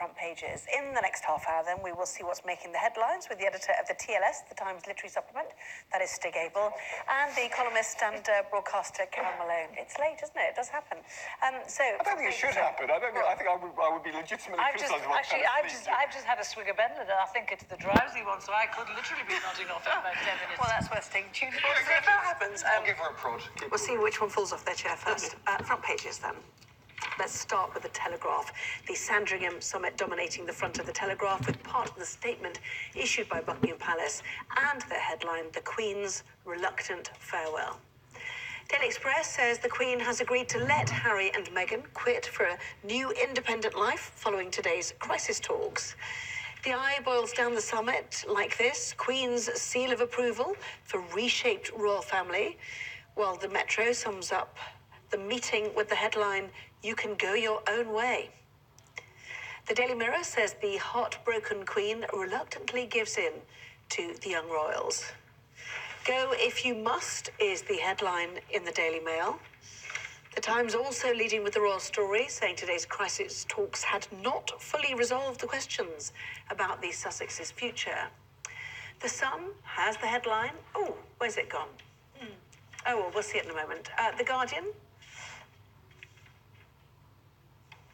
front pages. In the next half hour, then, we will see what's making the headlines with the editor of the TLS, the Times Literary Supplement, that is Stig Abel, and the columnist and broadcaster Carol Malone. It's late, isn't it? It does happen. I don't think it should happen. I think I would be legitimately criticised. I've just had a swig of Bentley, and I think it's the drowsy one, so I could literally be nodding off in about 10 minutes. Well, that's worth staying tuned for. See if that happens. I'll give her a prod. We'll see which one falls off their chair first. Front pages, then. Let's start with the Telegraph. The Sandringham summit dominating the front of the Telegraph with part of the statement issued by Buckingham Palace and their headline, The Queen's Reluctant Farewell. Daily Express says the Queen has agreed to let Harry and Meghan quit for a new independent life following today's crisis talks. The Eye boils down the summit like this: Queen's seal of approval for reshaped royal family, while the Metro sums up the meeting with the headline, You Can Go Your Own Way. The Daily Mirror says the heartbroken Queen reluctantly gives in to the young royals. Go if you must is the headline in the Daily Mail. The Times also leading with the royal story, saying today's crisis talks had not fully resolved the questions about the Sussex's future. The Sun has the headline, oh, where's it gone? Oh, well, we'll see it in a moment. The Guardian,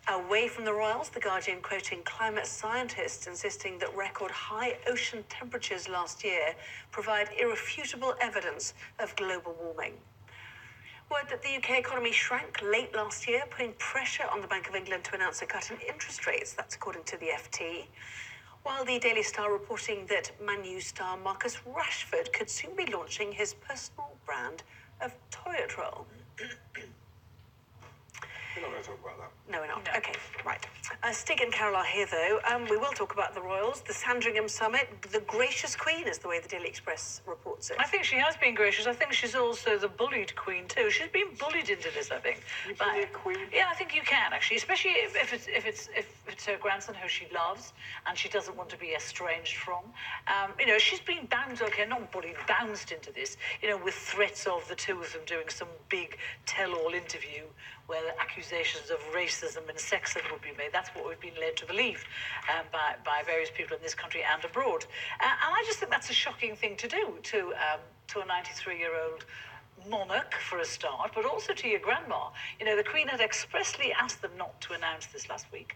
away from the royals, the Guardian quoting climate scientists insisting that record high ocean temperatures last year provide irrefutable evidence of global warming. Word that the UK economy shrank late last year, putting pressure on the Bank of England to announce a cut in interest rates. That's according to the FT. While the Daily Star reporting that Man U star Marcus Rashford could soon be launching his personal brand of toilet roll. We're not going to talk about that. No, we're not. No. Okay, right. Stig and Carol are here, though. We will talk about the royals, the Sandringham summit, the gracious Queen, is the way the Daily Express reports it. I think she has been gracious. I think she's also the bullied Queen too. She's been bullied into this, I think. You bully a Queen? Yeah, I think you can actually, especially if it's her grandson who she loves and she doesn't want to be estranged from. She's been not bullied, bounced into this. With threats of the two of them doing some big tell-all interview where accusations of racism and sexism would be made. That's what we've been led to believe by various people in this country and abroad. And I just think that's a shocking thing to do to a 93-year-old monarch for a start, but also to your grandma. The Queen had expressly asked them not to announce this last week,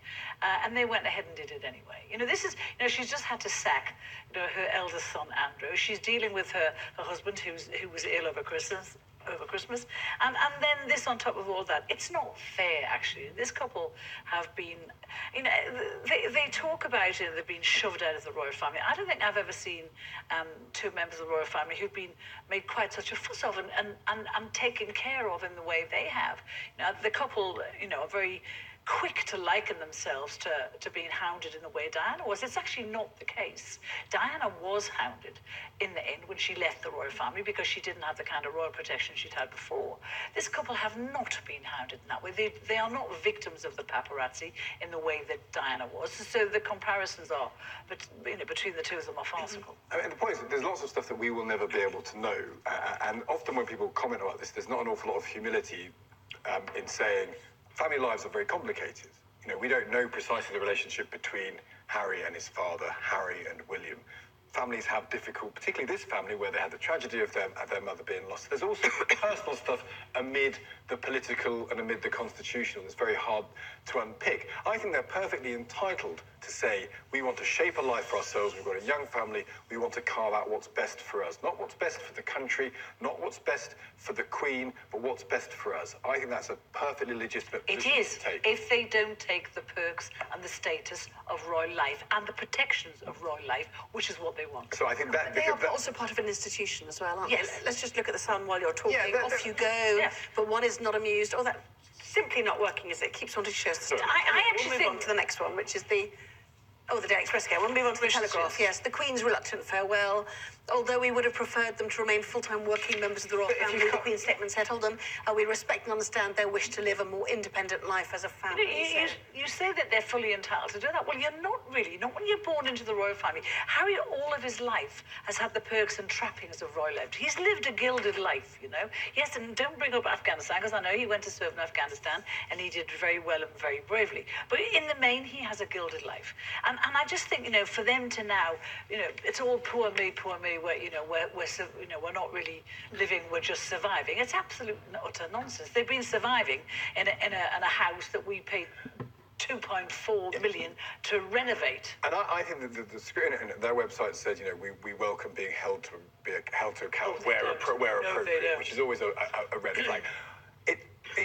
and they went ahead and did it anyway. She's just had to sack, her eldest son, Andrew. She's dealing with her husband who was ill over Christmas. And then this on top of all that. It's not fair, actually. This couple have been, they talk about it, they've been shoved out of the royal family. I don't think I've ever seen two members of the royal family who've been made quite such a fuss of and taken care of in the way they have. The couple, are very quick to liken themselves to being hounded in the way Diana was. It's actually not the case. Diana was hounded in the end when she left the royal family because she didn't have the kind of royal protection she'd had before. This couple have not been hounded in that way. They are not victims of the paparazzi in the way that Diana was. So the comparisons are, between the two of them are farcical. And the point is, there's lots of stuff that we will never be able to know. And often when people comment about this, there's not an awful lot of humility in saying, family lives are very complicated. We don't know precisely the relationship between Harry and his father, Harry and William. Families have difficult, particularly this family, where they had the tragedy of their mother being lost. There's also personal stuff amid the political and amid the constitutional that's very hard to unpick. I think they're perfectly entitled to say, we want to shape a life for ourselves, we've got a young family, we want to carve out what's best for us. Not what's best for the country, not what's best for the Queen, but what's best for us. I think that's a perfectly legitimate position to take. If they don't take the perks and the status of royal life and the protections of royal life, which is what they want. So I think that... They are also part of an institution as well, aren't yes. they? Let's just look at the Sun while you're talking. Yeah, Off you go, yes. but one is not amused. Oh, that's simply not working, is it? Keeps wanting to show us the stuff. I actually think to the next one, which is the Oh, the Daily Express again. We'll move on to the Telegraph. Yes, the Queen's reluctant farewell. Although we would have preferred them to remain full-time working members of the royal family, the Queen's statement said, told them, we respect and understand their wish to live a more independent life as a family. You say that they're fully entitled to do that. Well, you're not really. Not when you're born into the royal family. Harry, all of his life, has had the perks and trappings of royalty. He's lived a gilded life, you know. Yes, and don't bring up Afghanistan, because I know he went to serve in Afghanistan, and he did very well and very bravely. But in the main, he has a gilded life. And I just think, you know, for them to now, you know, it's all poor me, where, you know, we're not really living, we're just surviving. It's absolute utter nonsense. They've been surviving in a house that we paid 2.4 million to renovate. And I think that the screen and their website said, you know, we welcome being held to account where appropriate, which is always a red flag.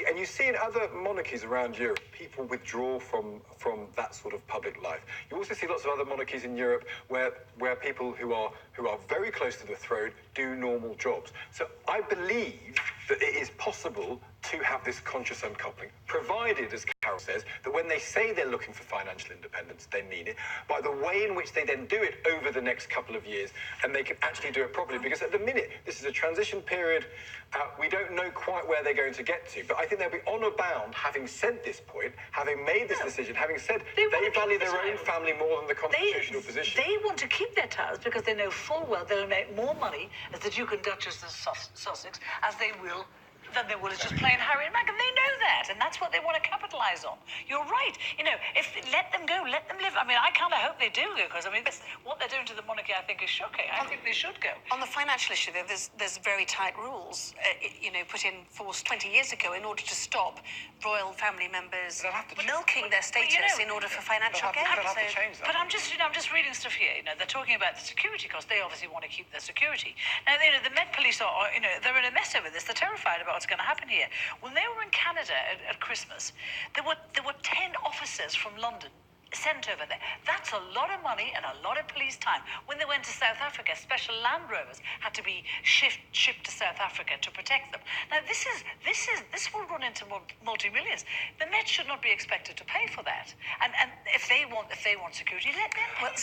And you see in other monarchies around Europe, people withdraw from that sort of public life. You also see lots of other monarchies in Europe where people who are very close to the throne do normal jobs. So I believe that it is possible to have this conscious uncoupling, provided, as Carol says, that when they say they're looking for financial independence, they mean it, by the way in which they then do it over the next couple of years, and they can actually do it properly. Because at the minute, this is a transition period. We don't know quite where they're going to get to, but I think they'll be honour bound, having said this point, having made this decision, having said they value their own family more than the constitutional position. They want to keep their titles because they know full well they'll make more money as the Duke and Duchess of Sussex as they will than they will as just plain Harry and Meghan. They know that, and that's what they want to capitalise on. You're right. You know, if let them go, let them live. I mean, I kind of hope they do go, because I mean, what they're doing to the monarchy, I think, is shocking. I think they should go. On the financial issue, though, there's very tight rules, you know, put in force 20 years ago in order to stop royal family members milking their status in order for financial gain. But I'm just reading stuff here. You know, they're talking about the security costs. They obviously want to keep their security. Now, you know, the Met Police are, you know, they're in a mess over this. They're terrified about what's going to happen here. When they were in Canada at Christmas, there were 10 officers from London sent over there. That's a lot of money and a lot of police time. When they went to South Africa, special Land Rovers had to be shipped to South Africa to protect them. Now, this will run into multi-millions. The Met should not be expected to pay for that. And if they want security, let them pay. Well,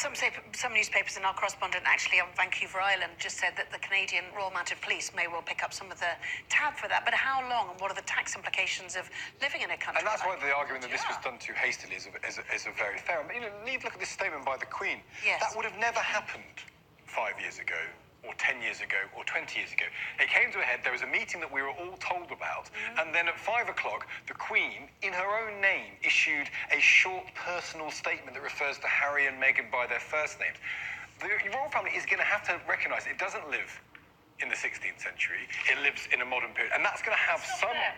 some newspapers and our correspondent actually on Vancouver Island just said that the Canadian Royal Mounted Police may well pick up some of the tab for that. But how long, and what are the tax implications of living in a country? And that's why the argument that this was done too hastily is a very fair one. But, you know, look at this statement by the Queen. Yes. That would have never happened 5 years ago, or 10 years ago, or 20 years ago. It came to a head. There was a meeting that we were all told about, and then at 5 o'clock, the Queen, in her own name, issued a short personal statement that refers to Harry and Meghan by their first names. The royal family is going to have to recognise it doesn't live in the 16th century. It lives in a modern period, and that's going to have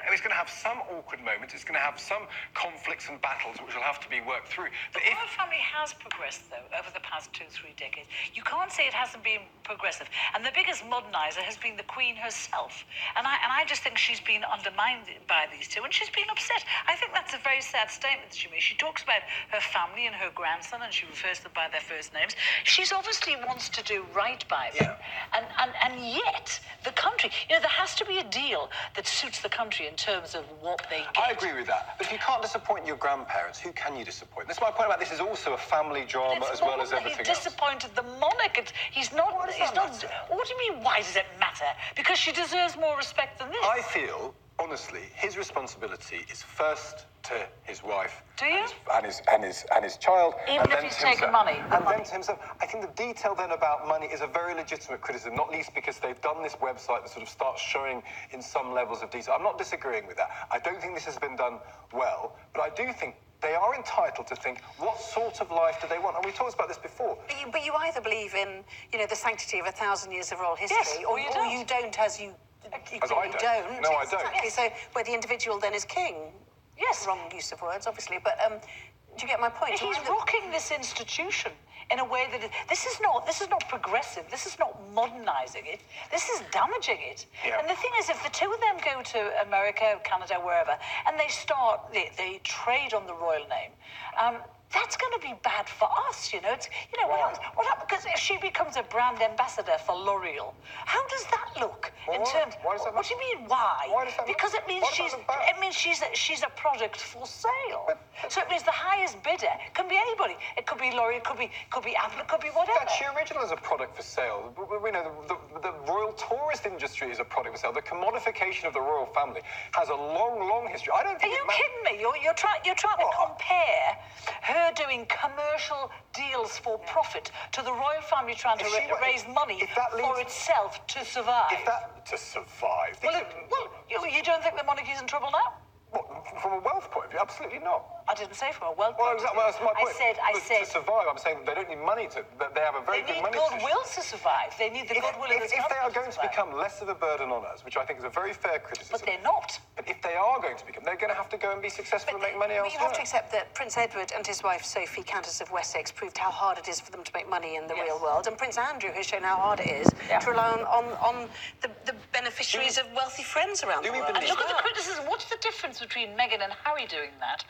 it's going to have some awkward moments. It's going to have some conflicts and battles which will have to be worked through. But the royal family has progressed, though, over the past 2-3 decades. You can't say it hasn't been progressive. And the biggest moderniser has been the Queen herself. And I just think she's been undermined by these two, and she's been upset. I think that's a very sad statement that she made. She talks about her family and her grandson, and she refers to them by their first names. She's obviously wants to do right by them. And yet, the country, you know, there has to be a deal that suits the country in terms of what they get. I agree with that. But if you can't disappoint your grandparents, who can you disappoint? That's my point about this is also a family drama as well as everything else. He's disappointed the monarch. He's not. What do you mean, why does it matter? Because she deserves more respect than this. I feel, honestly, his responsibility is first to his wife. Do you? And his child. Even and if then he's to taken himself. money. And then to himself. I think the detail then about money is a very legitimate criticism, not least because they've done this website that sort of starts showing in some levels of detail. I'm not disagreeing with that. I don't think this has been done well, but I do think they are entitled to think, what sort of life do they want? And we talked about this before. But you either believe in, you know, the sanctity of 1,000 years of royal history, yes, or you don't, as you As I don't. No, I don't. Exactly. So where the individual then is king. Yes. Wrong use of words, obviously. But do you get my point? He's rocking this institution in a way that this is not progressive. This is not modernising it. This is damaging it. Yeah. And the thing is, if the two of them go to America, Canada, wherever, and they trade on the royal name, that's going going to be bad for us, you know. It's, you know, what Why? happens? What happens? Because if she becomes a brand ambassador for L'Oreal, how does that look in Why? terms? Why does that What do you mean? Why? Why does that look- Because it means why does that she's look bad? it means she's a product for sale. So it means the highest bidder can be anybody. It could be L'Oreal, it could be Apple, it could be whatever. She Original is a product for sale. We know the royal tourist industry is a product for sale. The commodification of the royal family has a long, long history. I don't Are think you it ma- kidding me? You're trying to compare her doing commercial deals for profit to the royal family trying to If she were- raise money if that for leads- itself to survive. If that to survive. You don't think the monarchy's in trouble now? What, from a wealth point of view, absolutely not. I didn't say from a wealth Well, point of exactly. Well, that's my view. point. I Look, said to survive. I'm saying they don't need money to. They have a very they good need money position. goodwill to survive. They need the goodwill of this If they are country going to survive. become less of a burden on us, which I think is a very fair criticism. But they're not. But if they are going to become, they're going to have to go and be successful and make money But you elsewhere. have to accept that Prince Edward and his wife Sophie, Countess of Wessex, proved how hard it is for them to make money in the Yes. real world, and Prince Andrew has shown how hard it is to rely on the beneficiaries of wealthy friends around do the we world. And believe- look at the criticism. What's the difference between Meghan and Harry doing that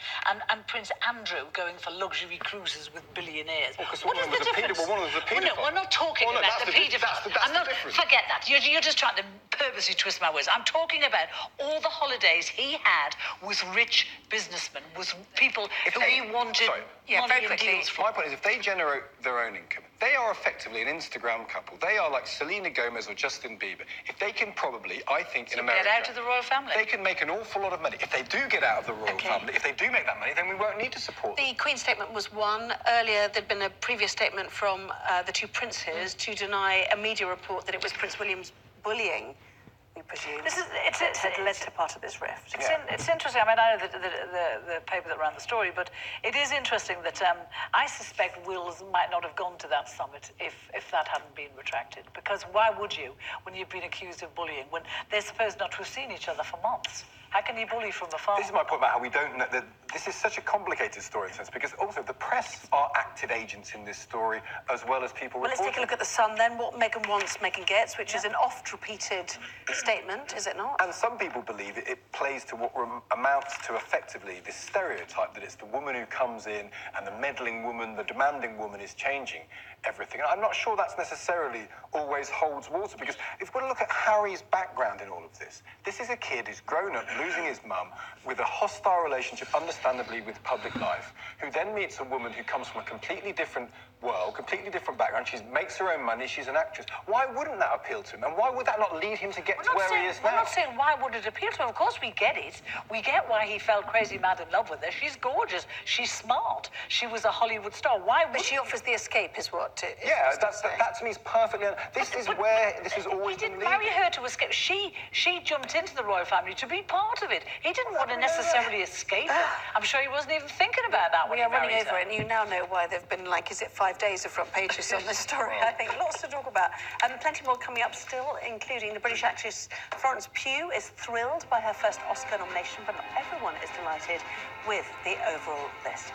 and Prince Andrew going for luxury cruises with billionaires? because What one is of the them was a difference? one of them was a Well, no, paedophile. we're not talking Well, no, about that's the the- paedophile. that's I'm not. the difference. Forget that. You're just trying to purposely twist my words. I'm talking about all the holidays he had with rich businessmen, with people who he wanted Sorry. Yeah, money very and quickly. deals from. My point is, if they generate their own income, they are effectively an Instagram couple. They are like Selena Gomez or Justin Bieber. If they can probably, I think, in So America, get out of the royal family. they can make an awful lot of money. If they do get out of the royal Okay. family, if they do make that money, then we won't need to support them. The Queen's statement was one. Earlier, there'd been a previous statement from the two princes to deny a media report that it was Prince William's bullying, we presume, That had led to part of this rift. It's interesting. I mean, I know the paper that ran the story, but it is interesting that I suspect Wills might not have gone to that summit if that hadn't been retracted. Because why would you, when you've been accused of bullying, when they're supposed not to have seen each other for months? How can you bully from afar? This is my point about how we don't know that this is such a complicated story in a sense, because also the press are active agents in this story as well as people Well, let's take a look at The Sun then. What Meghan wants, Meghan gets, which is an oft-repeated statement, is it not? And some people believe it plays to what amounts to effectively this stereotype that it's the woman who comes in and the meddling woman, the demanding woman is changing everything. And I'm not sure that's necessarily always holds water, because if we look at Harry's background in all of this, this is a kid who's grown up losing his mum with a hostile relationship, understandably, with public life, who then meets a woman who comes from a completely different world, completely different background. She makes her own money, she's an actress. Why wouldn't that appeal to him? And why would that not lead him to get to where he is We're now? not saying why would it appeal to him. Of course we get it. We get why he fell crazy mad in love with her. She's gorgeous. She's smart. She was a Hollywood star. Why would But she offers the escape, is what? Yeah, that to me is perfectly. This is where this has always He been didn't marry leading. her to escape. She jumped into the royal family to be part of it. He didn't want to necessarily escape it. I'm sure he wasn't even thinking about that when We he are running married over her. it, and you now know why there've been, like, is it 5 days of front pages on this story? I think lots to talk about. Plenty more coming up still, including the British actress Florence Pugh is thrilled by her first Oscar nomination, but not everyone is delighted with the overall list.